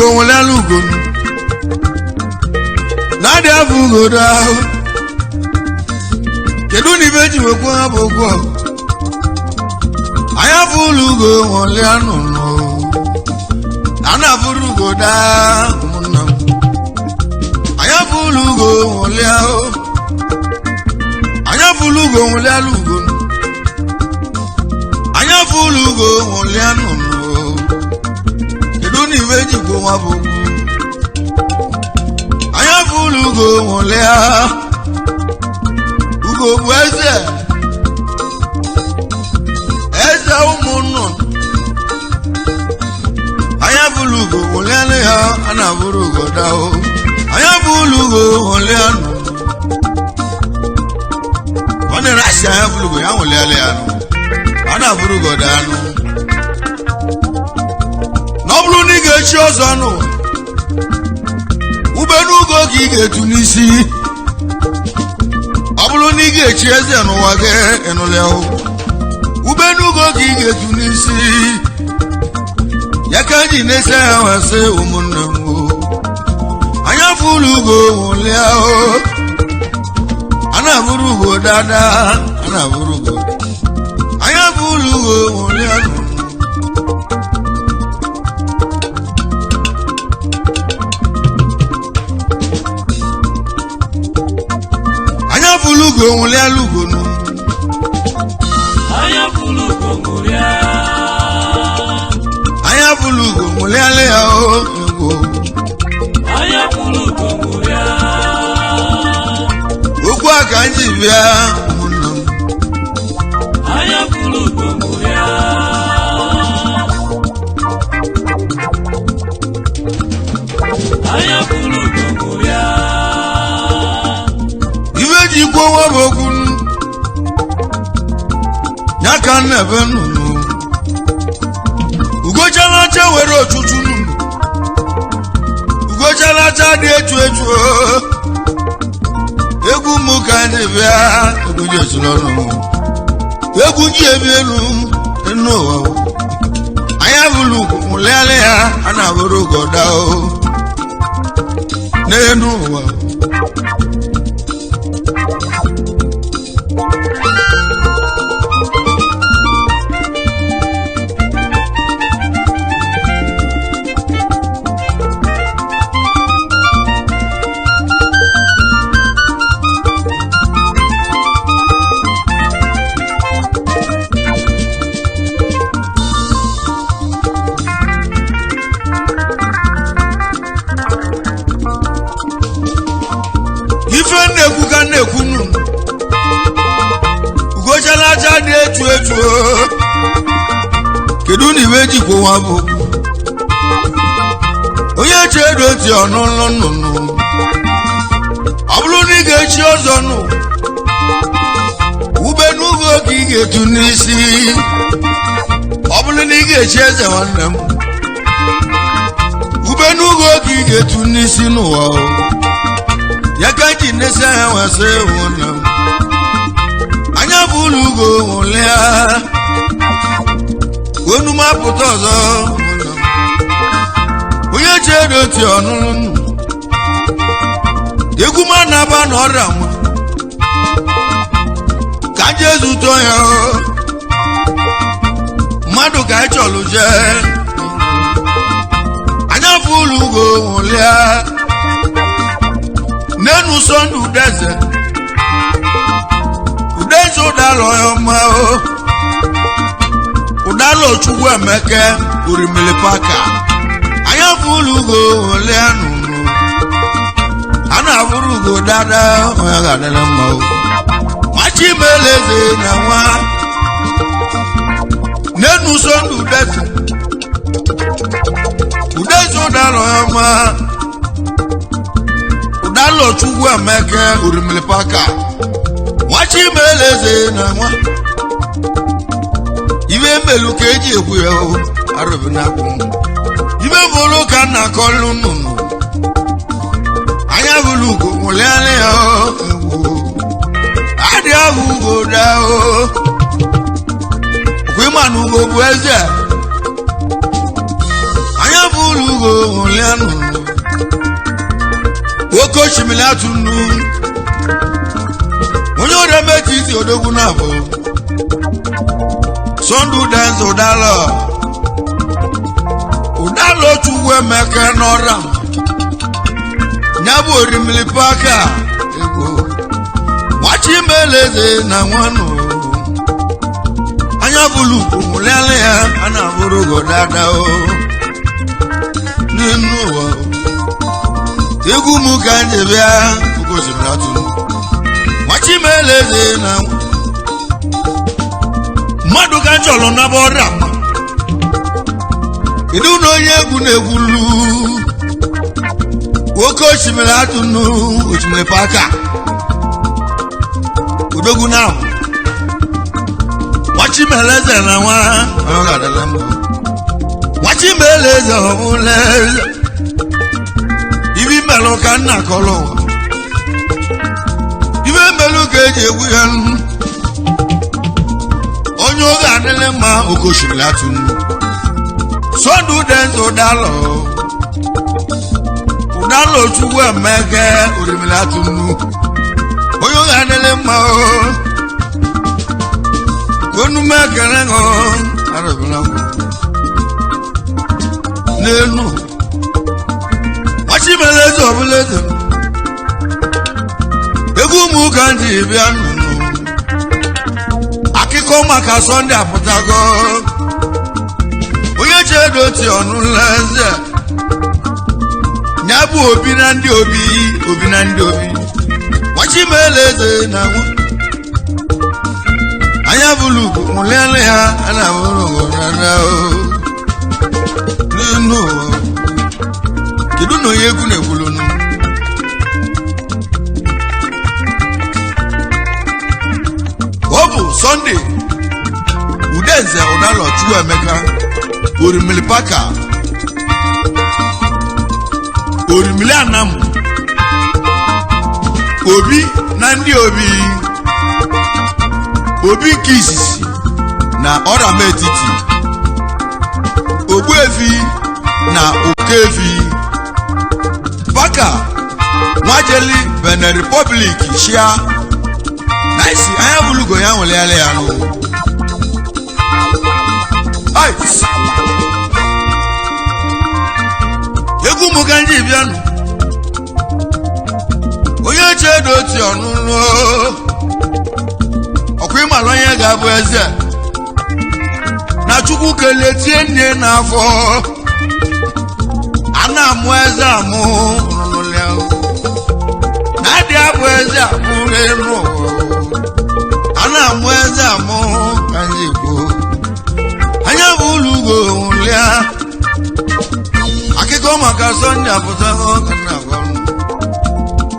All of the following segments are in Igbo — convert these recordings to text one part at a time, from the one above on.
ugo nwụlịala ugo na-adị afọ ugo daa kedu na ibe ji wekwu ha bụ okwu anya fụlụ ugo nwụlịa nụnụ na na-afụrụ ugo daa ụmụnna m anya fụlụ ugo nwụlịa anya fụlụ ugo nwụlịala ugo anya fụlụ ugo nwụlịa nụnụ kedu na ibe ji kwu ha bụ okwu anya fụlụ ugo nwụlịa ugo bụ eze ụmụnnụ anya fụlụ ugo nwụlịala ya a na-abụrụ ugo dao anya fụlụ ugo nwụlịa nụ ọ na-ere asị anya fụlụ ugo ya nwụlịala ya nụ a na-abụrụ ugo daanụ na ọ bụrụ na ị ga-echi ọzọ nụ ube n'ugo ka ị ga-etu n'isi ọ bụrụ na ị ga-echi eze n'ụwa gị ịnụlịa ube n'ugo ka ị ga-etu n'isi ya ka ji na-ese ya wasị ụmụnne m anya fụlụ ugo nwụlịa a na-abụrụ ugo dada a na-abụrụ ugo anya fụlụ ugo nwụlịa anya fụlụ ugo nwụlịala ugo nụ anya fụlụ ugo nwụlịa anya fụlụ ugo nwụlịala ya ego anya fụlụ ugo nwụlịa okwu a ka anyị bịa ụmụnna m anya fụlụ ugo nwụlịa anya fụlụ ugo nwụlịa ibe ji kwuo nwa bụ okwu ya ka nna ebe nnụnụ ugochalacha were ochuchu nnụnụ ugochalacha dị echu echu egwu mụ ka anyị bịa egwu ji esulọnụ egwu ji ebi elu n'ụwa anya fụlụ ugo nwụlịala ya a na-abụrụ ugo daa n'elu ụwa ife na-ekwu ka na-ekwu nụ ugochalacha dị echu echu kedu na iwe jikwa nwa bụ onye chedo ntị ọnụnụ nnụnụ ọ bụrụ na ị ga-echi ọzọ nụ ube n'ugo ka ị ga-etu n'isi ọ bụrụ na ị ga-echi eze nwanne m ube n'ugo ka ị ga-etu n'isi n'ụwa ya ka ji na-ese anya wasị ụmụnne m anya fụlụ ugo nwụlịa onu m apụta ọzọ onye chedo ntị ọnụnụ egwu m na-aba n'ọrịa nwa ka je zụtọ ya mmadụ ka anyị chọlụ jee anya fụlụ ugo nwụlịa n'enu sọndụ udeze ụdalọ ya ọma ụdalọ Chukwu Emeke urimili paka anya fụlụ ugo nwụlịa nụnụ a na-abụrụ ugo dada onye ga-adịrị mma machi meleze na nwa n'enu sọndụ udeze ụdalọ ya ọma ụdalọ Chukwu Emeke urimili paka machi meleze na nwa ibe mbelu ka eji ekwu ya arụbinakwu ibe bụrụ ka nna akọlụ nnụnụ anya fụlụ ugo nwụlịala ya egwu adị ahụ ugo daa ọkwa ịma na ugo bụ eze anya fụlụ ugo fulugo lianu oko shimile atunu onye ore meji isi odogwu na abo sondu dance udalo tuwe meke n'ọra nyabo orimili paka ego wachi meleze na nwanu anya bulu kumulele ya ana burugo dada o nínú wa egu mu kanje bia ko simratu wachi meleze na madu kanjolo na bora idu no yegu negulu woko simratu nu ochimle paka udogu na wachi meleze na wa ogadalamo wachi meleze omuleze ibi melo kana kolo ibi melo keje wuyan onyo gadele ma okoshilatu sondu denzo udalo tuwe mege urimilatu onyo gadele ma onu mekere ngo arabulango nenu wachi meleze obuleze egu mu kandi bianu akiko maka Sunday aputago oye chedo ti onu leze nyabu obi na ndi obi wachi meleze na anya bulu mulele ya ana bulu na no kidu no yegu ne bulu no obu Sunday udenze onalo tuwa emeka orimili paka orimili anamu obi na ndi obi kisisi na ora metiti ogwefi na okefi paka nwajeli Benin Republic shia nice anya bulugo ya nwele ya no ai egu mu kanji bianu oye chedo ti onu okwi malonye ga-abụ eze na chukwu kele tie nne n'afọ ana amụ eze amụ na adị abụ eze amụ n'elu ana amụ eze amụ kanji igbo anya bụ ulugo nwụlịa akịkọ maka Sunday apụtago kana agwọrụ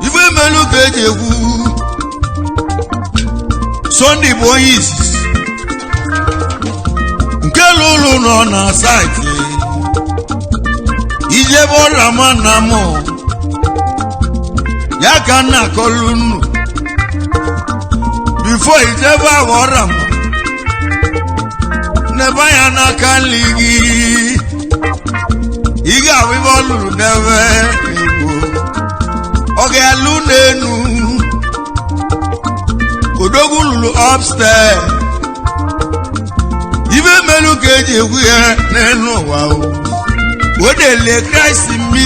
ife melu ka eji egwu Sunday bụ onye izizi nke lụrụ nọ na saịtị ijebe ọra mana mụ ya ka nna akọlụ nnu bifo ijebe ahụ ọra mụ n'ebe ya n'aka nli gị ị ga-ahụ ibe ọ lụrụ n'ebe igbo ọ ga-alụ n'enu odogwu lulu upstairs ibe melu ka eji egwu ya n'elu ụwa o dele Christ mi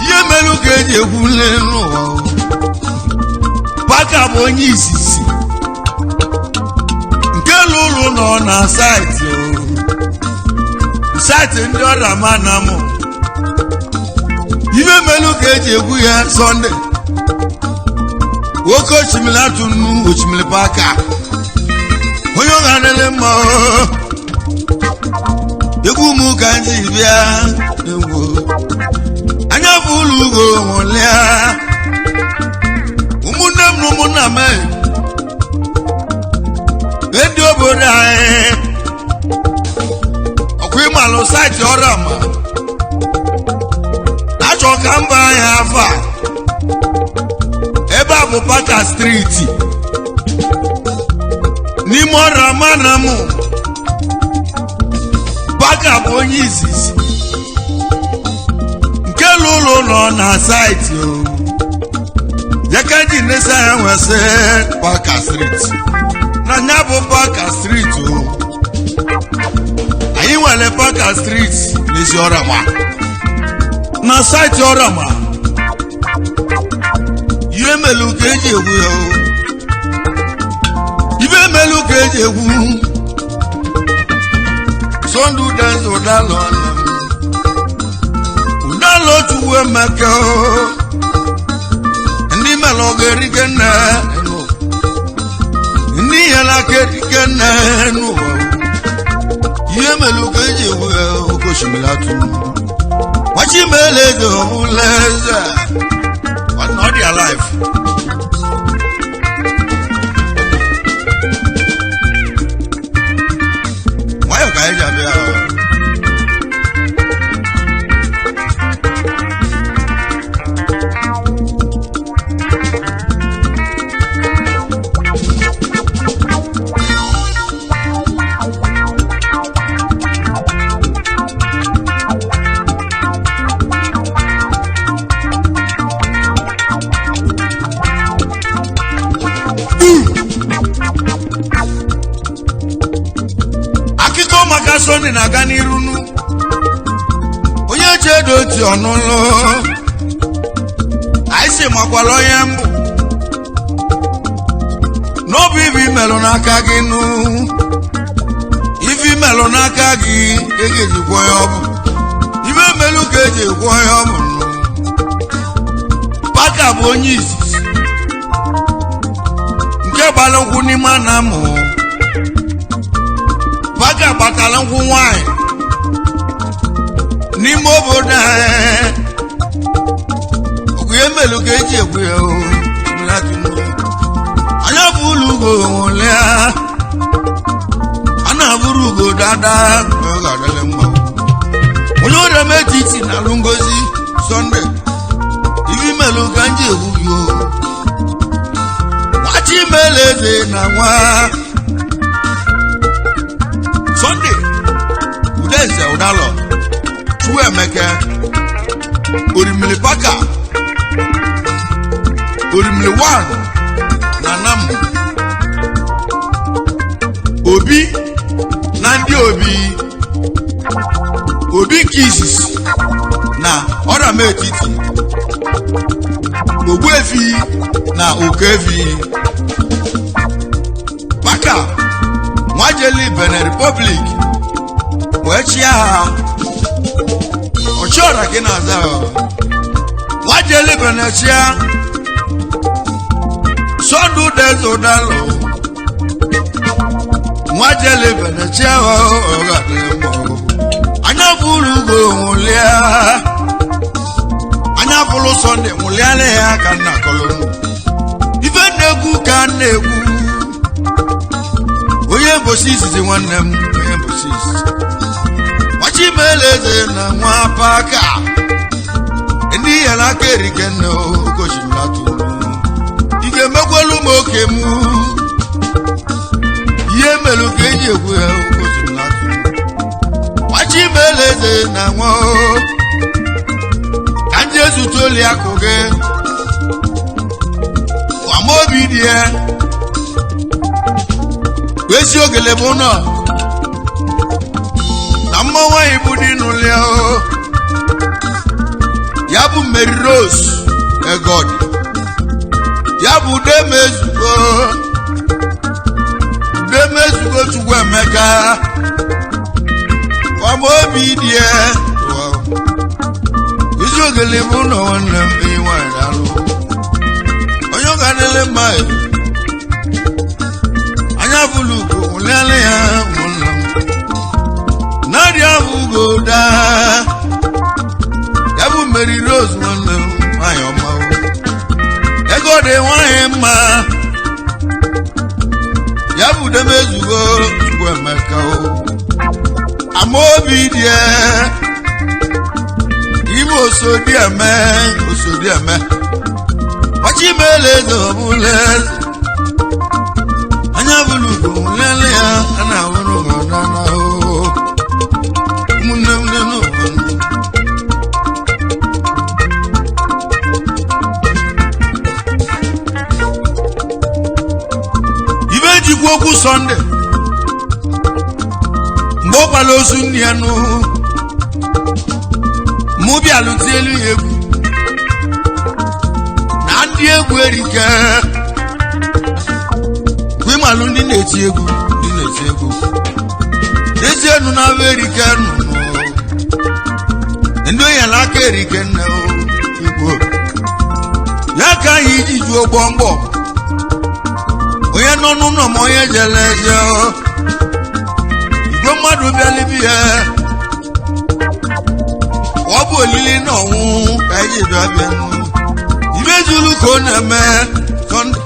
ihe melu ka eji egwu n'elu ụwa paka bụ onye isisi nke lụrụ nọ na saịtị ndị ọra mana mụ ibe melu ka eji egwu ya Sunday woko ochimilatu nu ochimile paka onye ọ ga-adịle mma egwu mu kanji bịa egwu anya bụ ulugo nwụlịa ụmụnne m na ụmụnna m ndị obodo anyị ọkwa ịmalụ saịtị ọra ma achọ ka mba anyị afọ ebe a bụ Paka Street n'ime ọra mana mụ Paka bụ onye izizi lulu no na site o yakaji nesa ya wese Parker Street na nyabo Parker Street o ayi wale Parker Street ni si Orama na site Orama ibe melu keji egwu yo ibe melu keji egwu sondu dance odalo udalo tuwe maka ndi melo geri kenne ndi yala geri kenne no ibe melu keji egwu ko shimilatu wachi melezo buleza but not their life. Why you guys are there? Soni na gani runu onye chedo ti onulo aise makwalo yembu no bibi melo na kagi nu ifi melo na kagi egeji kwoyobu ibe melu keje kwoyobu paka bo onye nke balokwu ni manamu Baga bakala ngwu nwai ni moboda oguye melu keji egwu ya o latunu anya bulu go le ana buru go dada ga dele mma onyo de metiti na lungozi Sunday ivi melu kanji egwu yo wachi meleze na nwa Sunday udeze udalo tuwe meke orimili paka orimili one na namu obi na ndi obi kisis na ora metiti ogwefi na okevi paka Wajeli Benin Republic wechia ochora kinaza Wajeli Benechia sondu dezodalo Wajeli Benechia ogademo anya fulu go mulia anya fulu Sunday mulia le ya kana kolonu ife negu kanegu Oye bosis zi wanem oye bosis wachi meleze na nwa paka ndi yala keri kenne o koshimlatu ige mekwelu moke mu ye melu keje egwu ya o koshimlatu wachi meleze na nwa kanje zutoli akoge wa mobi die Wesi ogele bono na mmawa ibudi nulia o yabu Mary Rose God yabu demezugo tuwe meka wa mobi die wesi ogele bono wana mbi wa dalu onyo kanele mai anya bulugo ulele ya mulam nadia bugo da yabu Mary Rose mulam ayo ma ego de wa ma yabu de mezugo tuwe meka o amobi die ibo so die me wachi melezo bulez anya bulugo lele ya ana wuru ngana o munne no Igwoku Sunday mgbe kwala ozu nni ya nụ mụ bịa lụtielu ya egwu na ndị egwu erike kwimalụ ndị na-eti egwu ezi enu na abụ erike nụ ndị onye na aka erike nne igbo ya ka anyị iji juo gbọmgbọ onye nọ n'ụlọ ma onye jere eje igwe mmadụ bịalibi ya ọ bụ olili na ọnwụ ka anyị ji bịa ibe juru ka ọ na-eme Sọnde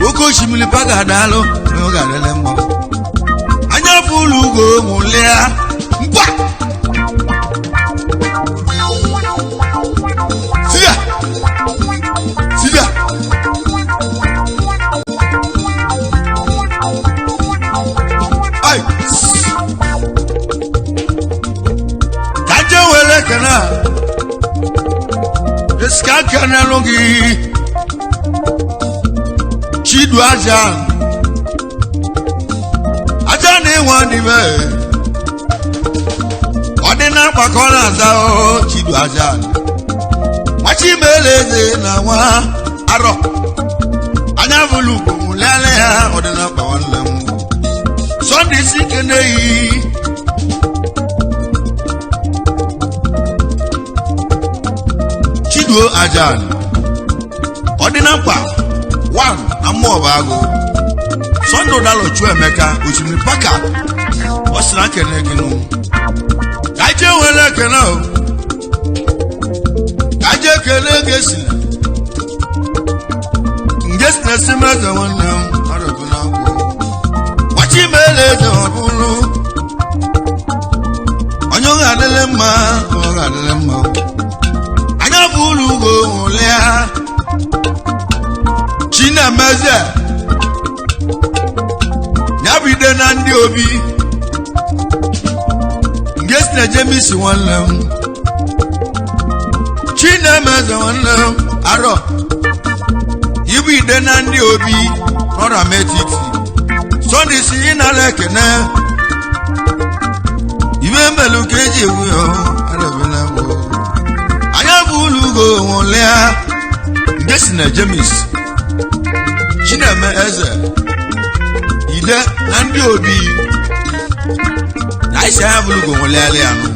oke osimiri paga adalụ na ọ ga-adịle mma anya Fulu ugo nwụlịa mkpa siga ai kaje wele kana eska kana longi chidu aja ni wani be odina pakona za o chidu aja machi meleze na wa aro anya Fulu ko lele ya odina pa wanle mu Sunday sikene yi chidu aja odina pa one amo bago Sunday dalo Chuemeka osimiri paka osira kene ginu kaje wele kene o kaje kene gesi ngesna simeza wana arabuna ko wachi meleze obulu onyo gadele mma anya Fulu go lea china meze nyabide na ndị obi ngesi na jemisi nwanne chinemeze nwanne aro ibu ide na ndị obi nọra metiti Sunday si na lekene ibe melu ka eji ewu yo arabena go anya Fulu go nwụlịa ngesi na jemisi chinemeze ide na ndị obi na isi anya Fulu go nwụlịala ya nụ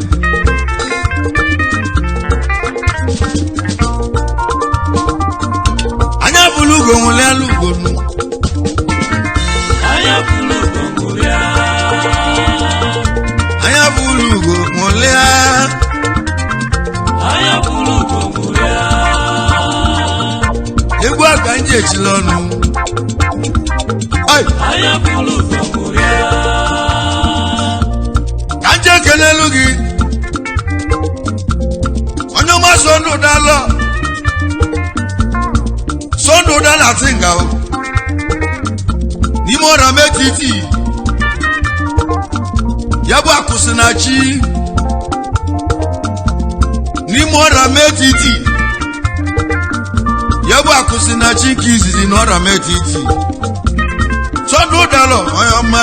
anya Fulu go nwụlịala ugbo nụ anya Fulu go nwụlịa anya Fulu go nwụlịa anya Fulu go nwụlịa egwu aka nje echila ọnụ anya Fulu go nwụlịa ka nje kelelu gị onye ọma Sunday dala tinga n'ime ọra metiti ya bụ akwụsịnachi n'ime ọra metiti ya bụ akwụsịnachi nke izizi n'ọra metiti Sunday dala onye ọma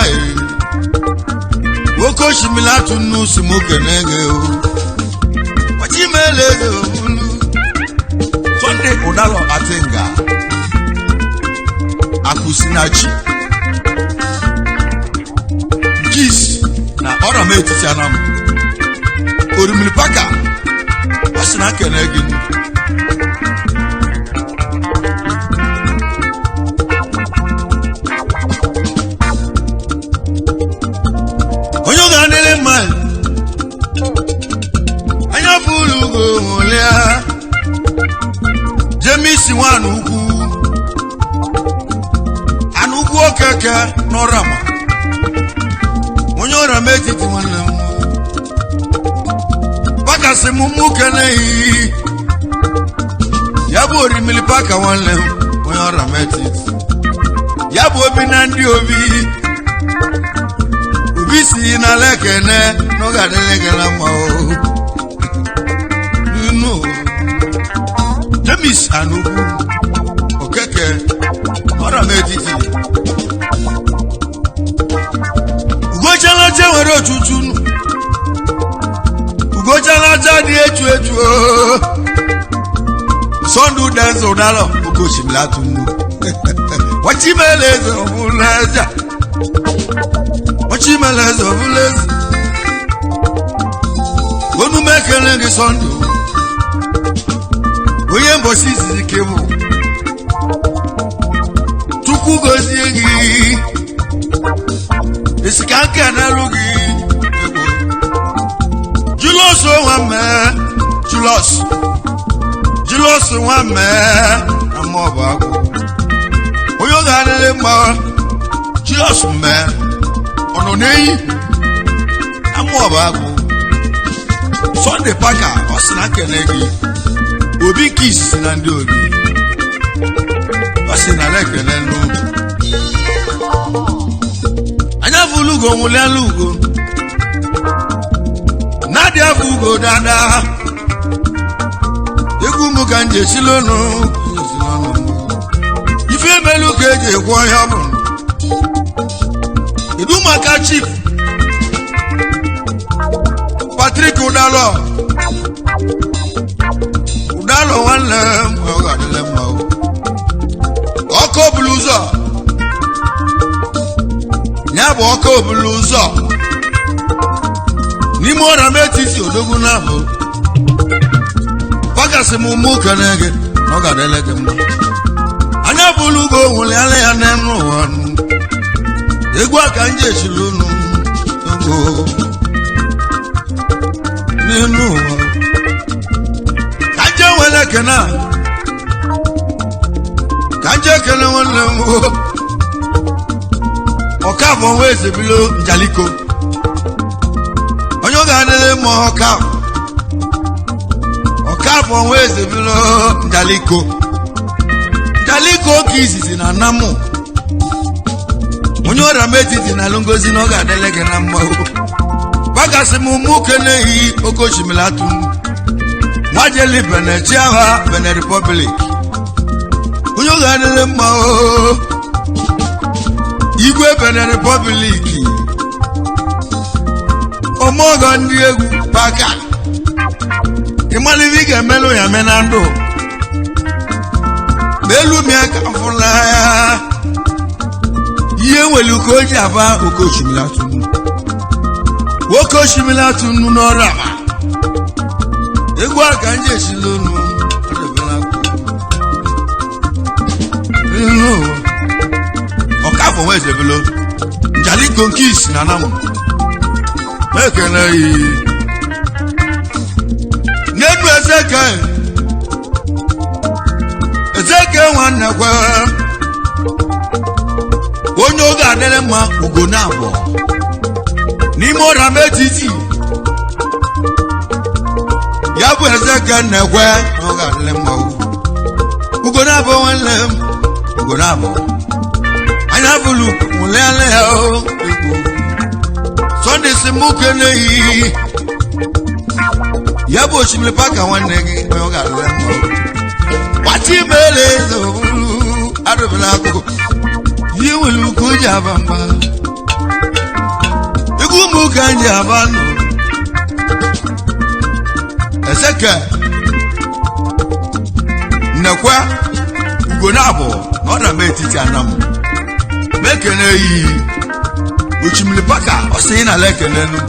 oke osimiri atụ nnu simoke na-ege wachi meleze Sunday ụdalọ atinga akwụsịnachi gis na ọra metiti anam orimiri paka ọsị na kene gị onye ọ ga-adịrị mma anya Fulu go nwụlịa jemisi nwanụ ukwu anụ ugwu okeke n'ọrama onye ọra metiti nwanne m pakasị m mụ keneghị ya bụ orimiri paka nwanne m onye ọra metiti ya bụ obi na ndị obi si na lekene n'oge adịghị gara mma inu James Anugwu okeke ọra metiti Ugochala nwere otutu Ugochala dị etu Sondu dance odalo Ugoshimilatu Wachimeleze obulaza Wachimeleze obulaza Onu mekele nge sondu Oye mbosi zikebo Tuku gozi egi Isikanke na lugi Julos wame Julos wame Amobago Oyo ganele ma Julos me Ononei Amobago Sunday Paka Osina kenegi Obi kiss na ndi obi Osina lekele no Anya Fulu mule alugo Nadia Fugo dada Egu mukanje silono Ife melu keje kwa yabu Idu maka chief Patrick Udalo Wale Ogadele mao Oko bluzo Nyabo oko bluzo Ni mora metisi odogu nabo Pakasi mumu kanege Ogadele kemba Anya Fulu go wole ale ya nemu wanu Egwa kanje shilunu Ogo Ninu wanu Kanje wele kena Kanje kena wale mwo Okafo weze bilo Njaliko Onyo ganele mo Okafo weze bilo Njaliko Njaliko kisi na namu Onyo rametiti na lungozi no ganele kena mwo Pakasi mumu kene hii Ogoshimilatu Majeli Bene Chiawa Bene Republic Onyo ganele mao Igwe Bene Republic Omogo ndi egwu Paka Imali vige melo ya menando Melu miaka mfula ya Iye weli ukoji hapa Ogoshimilatu Ogoshimilatu Norama Egwa kanje shilonu Okafo weze bilo Njaliko nkisi na namu Mekene yi Nenu Ezeke wane kwe Onyo gadele ma ugo nabo Nimo rametiti Yabu Ezeke nekwe Ogadele ma ugo nabo wanlem Ugo nabo Anya Fulu mule ale yao Sunday simuke neyi Yabo shimile paka wanegi Ogadele ma Wachimeleze Fulu Adobela koko Yiwulu kuja bamba Igumu kanje abano Ezeke Nekwa Ugonabo Nona metiti anamu Mekene yi Uchimile paka Osina leke nenu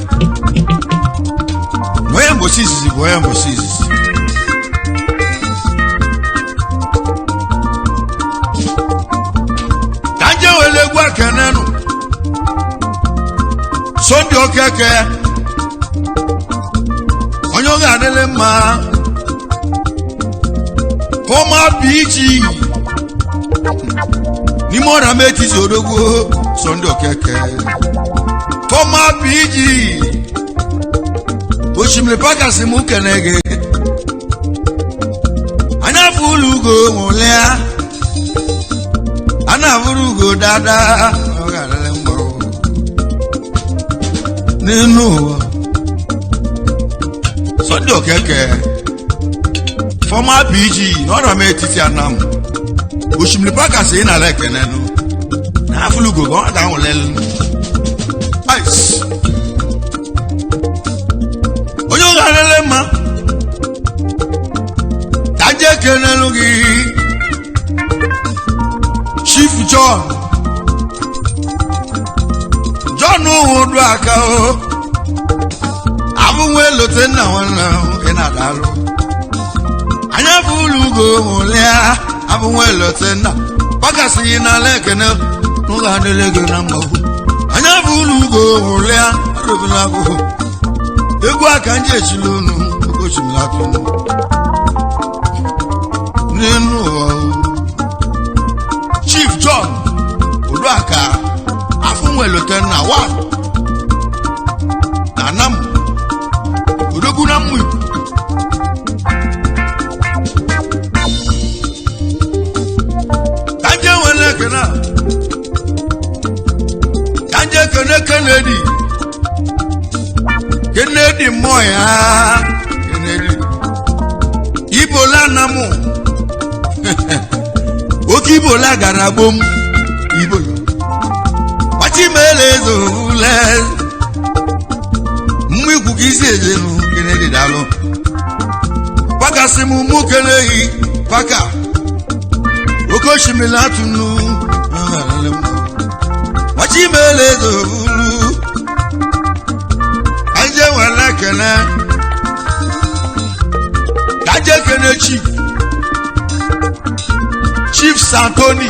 Mwembo sisi Kanje wele gwa kenenu Sondi okeke Onyo ganele ma Koma bichi Ni mora meti sodogo Sondi okeke Koma bichi Oshimile paka simu kenege Anya Fulu go molea Ana Fulu go dada Ogadele mbo Ninu Sondi okeke Former BG Nora metiti anamu Oshimile paka se ina leke nenu Na Fulu go gwa da won lelu ice onye ọgarele mma kaje kenelu gị Chief John Udu aka o abụnwe lote nna nwanna ị na-adalụ anya Fulu go lea abụnwe lote nna pakasị na lekene n'ụlọ adịle gị na mma anya Fulu go lea arụbụla bụ egwu aka nje echila unu okochimila tụnụ n'enu ụwa Chief John Udu aka afụnwe lote nna wa na nam odogwu na mmụ kanje wele kena kanje Kennedy moya Kennedy Ibola namu oki Ibola garabom Ibola wachi melezo ule mwi kukizi ejenu Kennedy dalo paka simu mukelehi paka okoshimila tunu wachi melezo ulu anje wala kene kaje kene Chief Santoni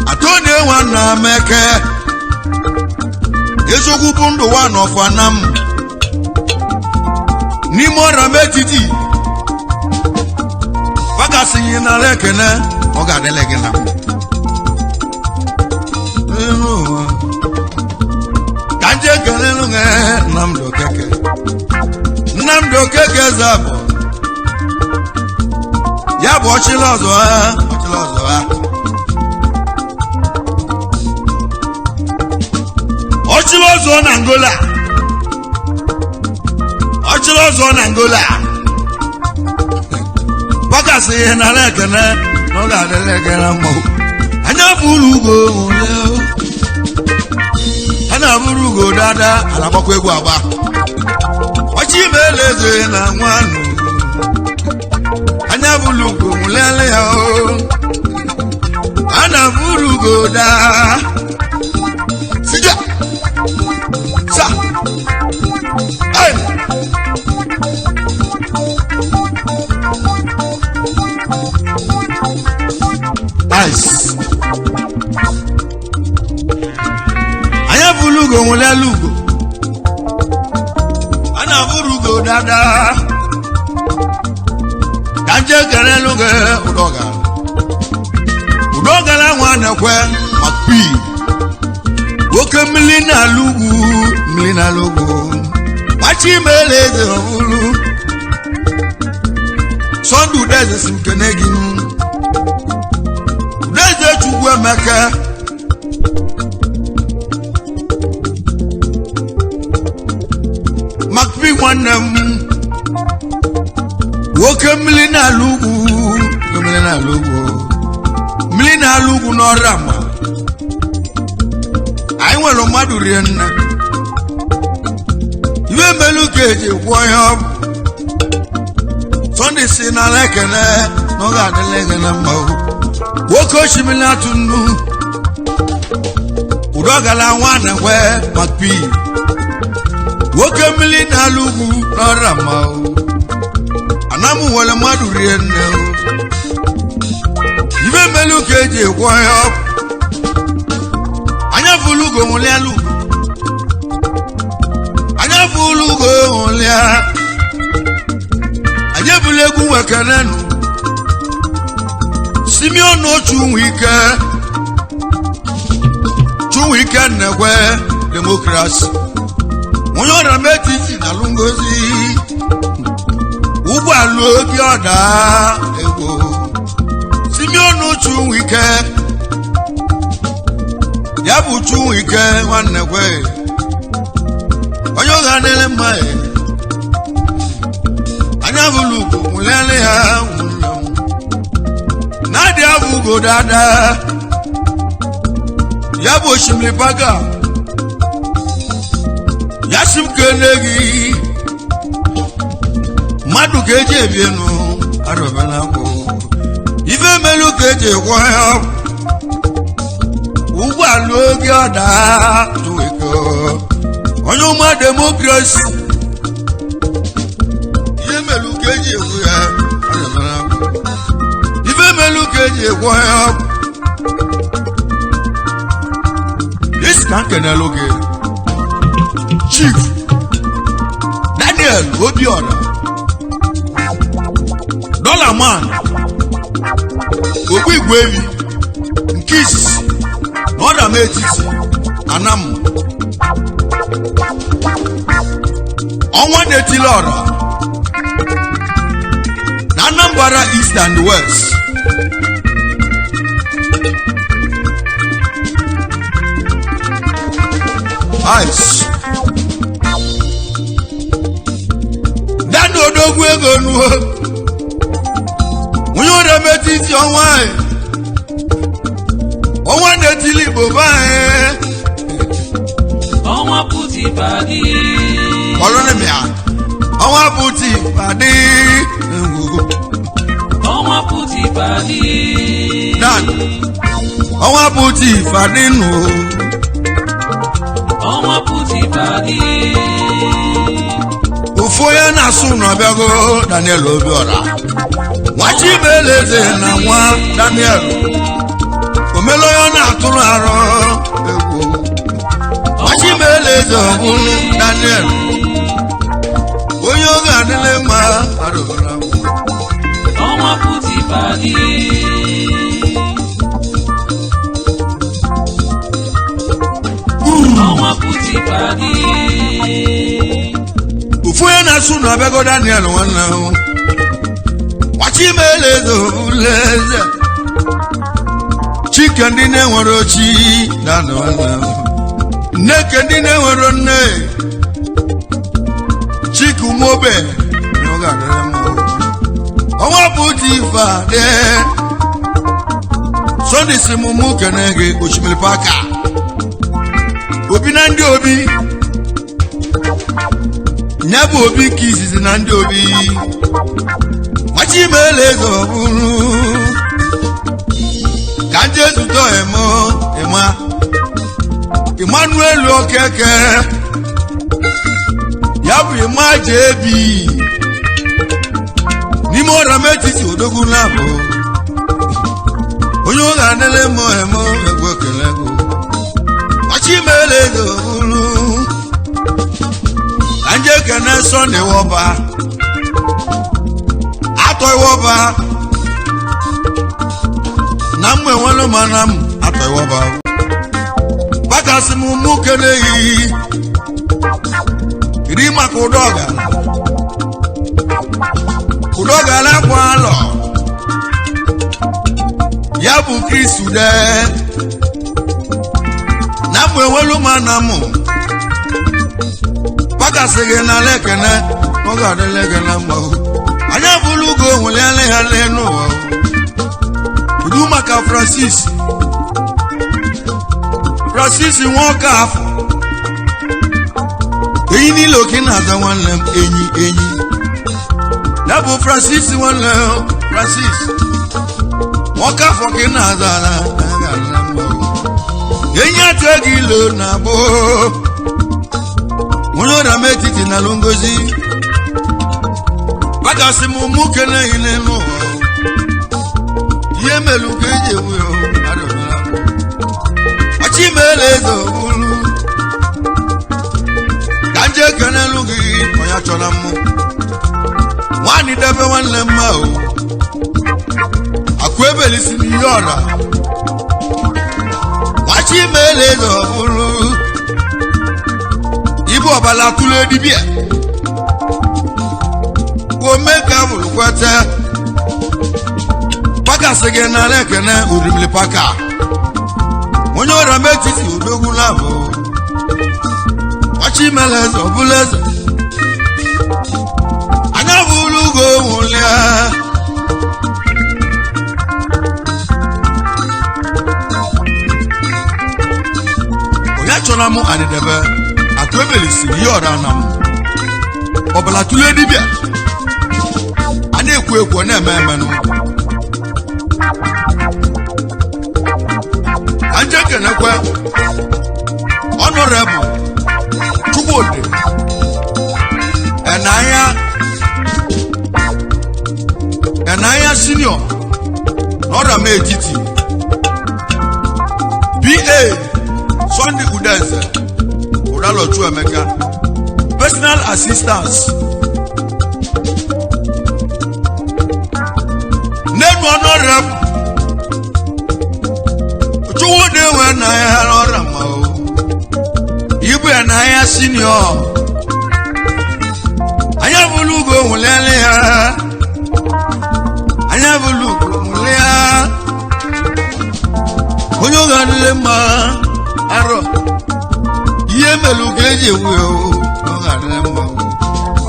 Atoni wana meke Ezogu bundu wana ofanam ni mora metiti paka sinyina lekene ogadele gina kanje kene lunge namdo keke zabo ya bo chilozo Ochilozo na Angola paka si na lekene no ga de lekene mo anya Fulu go le ana buru go dada ala gbakwa egwu agba ochi meleze na nwanu anya Fulu go lele ya o ana buru go da sija sa ay ice anya Fulu go lelugo ana buru go dada kanje kerelugo udoga la nwana kwe makpi oke milina lugu wachi meleze Fulu sondu deze simkenegi deze Chukwuma makpi nwannem woke milina lugu no rama ai nwelo madu rienna iwe melu keje kwoyo Sunday sina lekene no ga de lekene mawo woko shimila tunu udogala nwana kwe makpi woke milina lugu no rama anamu wala madu rienna iwe melu keje kwoyo anya Fulu go lelu anya Fulu go lelu aje bulegu wekanenu Simeon Chuwike nekwe democracy Monyora metiti na lungozi Ugba logi oda ego Simeon Chuwike Yabu Chuwike wanekwe Onyoga nele mae anya Fulu mulele ya Nadia Fugo dada Yabo Shimlipaga Yasim Kenegi Madu Keje Vienu Arabanako Ife Melu Keje Waya Uwa Logiada Tuiko Onyuma Democracy Ife Melu Keje Waya Arabanako Ife Melu Keje Waya This can't look Chief Daniel Obiora Dollar Man Obi Gwevi Nkis Northern Metis Anam Onwa Netilora Anambra East and West Ice Dando Dogwe Gonu Unyore Metiti Onwa Onwa Netili Boba Onwa Puti Padi Olonemia Onwa Puti Padi Onwa Puti Padi Dan Onwa Puti Padi no Onwa Puti Padi Ufoya na sunu abiago Daniel Obiora Wachi beleze na nwa Daniel Omeloyo na atụrụ aro egwu Wachi beleze ọbụrụ Daniel Onye oge adịle mma arụbara Onwa Puti Padi Onwa Puti Padi Ufoya na sunu abiago Daniel nwanna Wachi beleze obuleze Chicken ndị na-enwere ochi Nneke ndị na-enwere nne Chukwuma Onwa Puti Padi Sunday simumu kenege Oshimilipaka Obi na ndị obi Nyabu obi kizizi na ndị obi Wachi beleze obulu Kanje zuto ema Emmanuel Okeke Yabu ema jebi Nimo Rametiti odogun labo Onyo ganele mo emo egwe kelego Wachi beleze obulu Kanje kene Sunday woba Atoy woba Namwe walo manam atoy woba Bakasi mumu keneyi Rima kudoga la kwalo Yabu Kristu de Namwe walo manamu Bakasi gena lekene Oga de lekene mbahu Anya bulugo mulele hale no Udumaka Francis won kaf Eyi ni lokin aza wan lem enyi Dabo Francis wan lem Francis won kaf okin aza Enyi ategi lo na bo Wono da metiti na longozi Bagasi mumu kene ile no Yemelu keje wo adobala Wachi beleze obulu Kanje kene lugi oya chona mu Wani debe wanle ma o Akwebeli sini yora Wachi beleze obulu Ibu obala tule dibia Wo meka bulu kwete Bakasege na lekene Urimilipaka Onyo Rametiti odogun labo Wachi meleze obuleze Anya bulugo mulia Sonamu and the Debe, a Quebelis, Yoranam, Obalatule Dibia, and a quick one, man. And Jack Honorable Chukwuma Anya Senior, not a majiti. B.A. Sunday Udeze, Udalo Chuemeka, personal assistance. Name honorable. Chukwuma when I had Ibu Anya Senior. Anya Fulu Mulele. Anya Fulu Mulele. Onyoga Lema Aro. Yemelu Geji Will.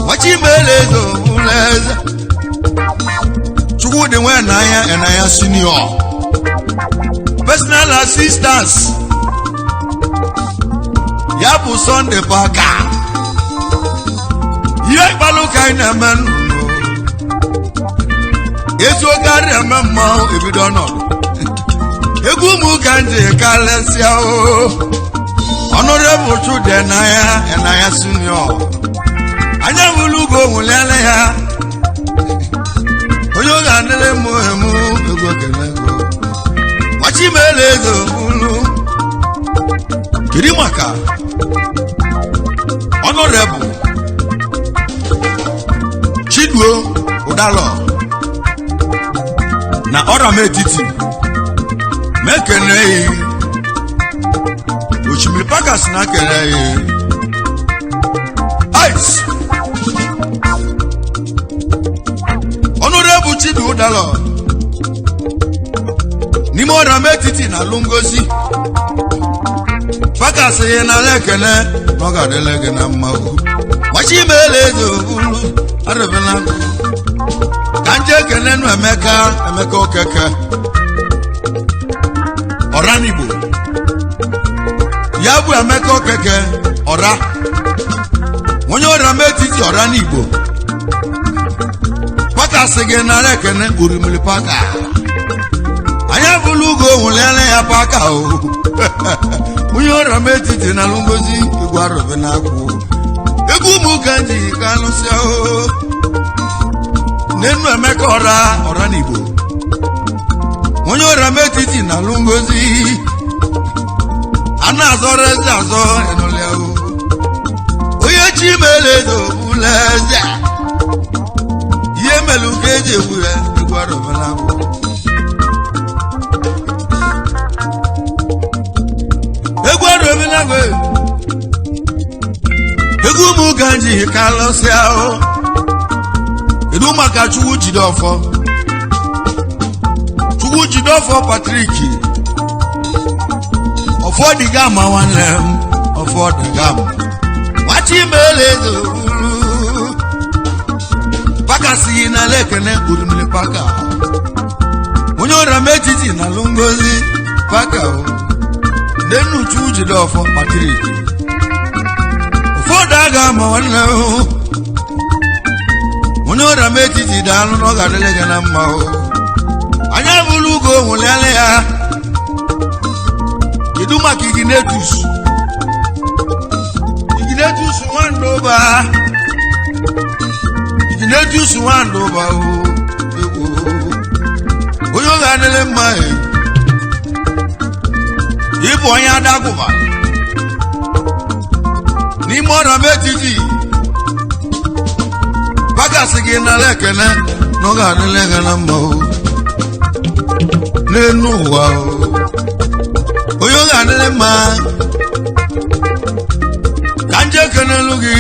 Wachi Melezo Muleza. Chukwuma when Anya Senior. Personal assistance. Yabu Sunday Baka. Yak Baluka in a man. Yes, you got a mamma if you don't know. Egumu Kanje Kalesia. Honorable to the Naya and Naya Senior. Anya Mulugo Mulea. Oyoga Nelemo, Wachimelezo Mulu. Kirimaka. Honorable Chidwo Udalo na ora metiti mekene Uchimilipakas na kene ice. Honorable Chidwo Udalo ni mo ora metiti na lungozi Pakas ye na lekene noga de lekene mawu Wachimelezo Fulu Arabana Kanje kene no Emeka okeke Oranibo Yabu Emeka okeke ora Wonyo ora metiti Oranibo Paka sege na lekene urimuli paka Anya Fulu go mulele ya paka o Wonyo ora metiti na lungozi igwaro benaku Egumu Kanji Kalusia o Nenu Emeka Oranibo Wonyo ora metiti na lungozi Ana zoreze azo enole o Oye Chimelezo Muleza Yemelu Geji Wure igwaro benaku Egwaro benaku Egumu Kanji Kalusia o Edu maka Chukwu Jidofo Patrick Ofo digama wanlem Ofo digama Wachimelezo Paka si na lekene urimili paka Onyo ora metiti na lungozi paka o Nenu Chukwu Jidofo Patrick Ofo digama wanlem Onyo ora metiti dalu no gadelege na mma o Anya Fulu go mulele ya Iduma Kiginetus Wandoba Kiginetus Wandoba Oyo ganele mma Ibu Anya Daguba Ni mora metiti Paka sigi na lekene no gadelege na mma o Nenu wa Oyo ganele ma Kanje kene lugi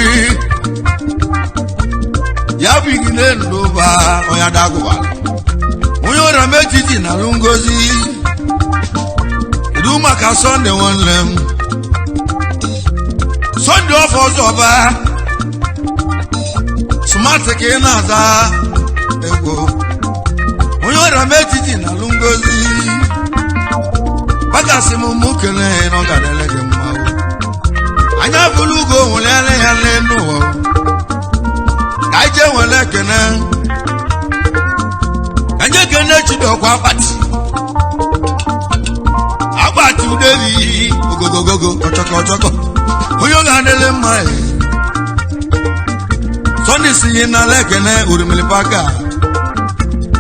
Ya bigine ndoba Oya Daguba Oyo ora metiti na lungozi Iduma ka Sunday wanlem Sunday ofo zoba Smart ke na za Ego Onyo ora metiti na lungozi Paka simu mukele no gadelege mma anya bulu go nwele ya lenu ka je nwele kene anya kene chidokwa pati abati udevi ogogogogo ochoko oyo ga nele mai Sunday sinye na lekene urimele paka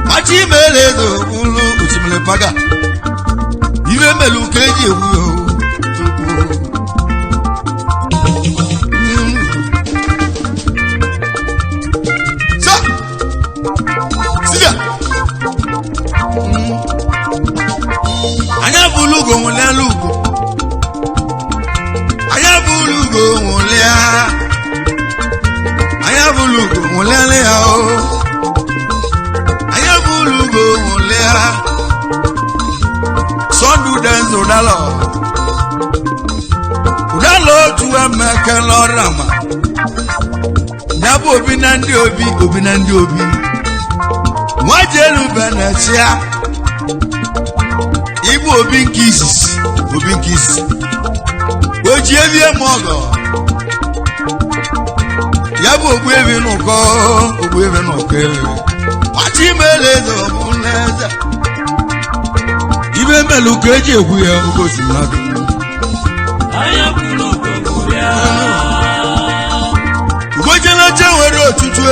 machi melezo ulu uchimele paka iwe melu keji ewu so siga anya bulugo nwele lugo anya bulugo nwele anya bulugo nwele ya o anya bulugo nwele sondu denzo dalo tuwa mekelo rama dabo obi na ndi obi nwajelu benechia ibu obi nkisi oji ebie mogo yabo ogbu ebi nuko wachi melezo buneza ibe melu keji egwu ya ugosi mmadụ anya bulu go ya ugojele je were otutu